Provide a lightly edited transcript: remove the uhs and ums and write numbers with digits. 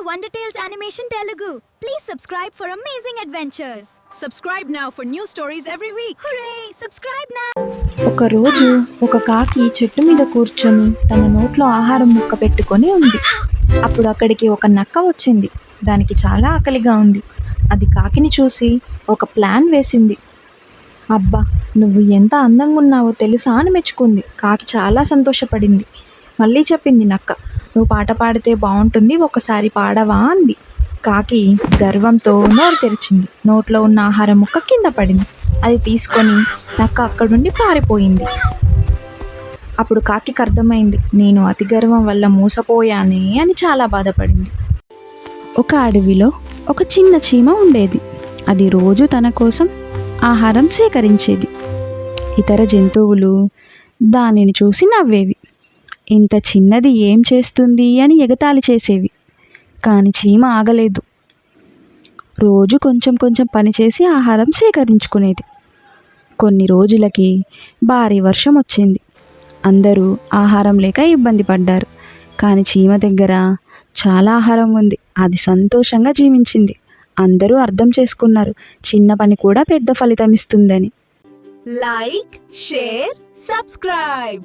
to Wonder Tales Animation Telugu. Please subscribe for amazing adventures. Subscribe now for new stories every week. Hooray! Subscribe now. ఒక రోజు ఒక కాకి చెట్టు మీద కూర్చొని తన నోట్లో ఆహారం ముక్క పెట్టుకొని ఉంది. అప్పుడు అక్కడికి ఒక నక్క వచ్చింది. దానికి చాలా ఆకలిగా ఉంది. అది కాకిని చూసి ఒక ప్లాన్ వేసింది. అబ్బా, నువ్వు ఎంత అందంగా ఉన్నావో తెలుసా అని మెచ్చుకుంది. కాకి చాలా సంతోషపడింది. మళ్ళీ చెప్పింది నక్క, నువ్వు పాట పాడితే బాగుంటుంది, ఒకసారి పాడవా అంది. కాకి గర్వంతో నోరు తెరిచింది. నోట్లో ఉన్న ఆహారం ముక్క కింద పడింది. అది తీసుకొని నక్క అక్కడుండి పారిపోయింది. అప్పుడు కాకికి అర్థమైంది, నేను అతి గర్వం వల్ల మోసపోయానే అని చాలా బాధపడింది. ఒక అడవిలో ఒక చిన్న చీమ ఉండేది. అది రోజు తన కోసం ఆహారం సేకరించేది. ఇతర జంతువులు దానిని చూసి నవ్వేవి. ఇంత చిన్నది ఏం చేస్తుంది అని ఎగతాళి చేసేవి. కానీ చీమ ఆగలేదు. రోజు కొంచెం కొంచెం పనిచేసి ఆహారం సేకరించుకునేది. కొన్ని రోజులకి భారీ వర్షం వచ్చింది. అందరూ ఆహారం లేక ఇబ్బంది పడ్డారు. కానీ చీమ దగ్గర చాలా ఆహారం ఉంది. అది సంతోషంగా జీవించింది. అందరూ అర్థం చేసుకున్నారు, చిన్న పని కూడా పెద్ద ఫలితం ఇస్తుందని. Like, share, subscribe.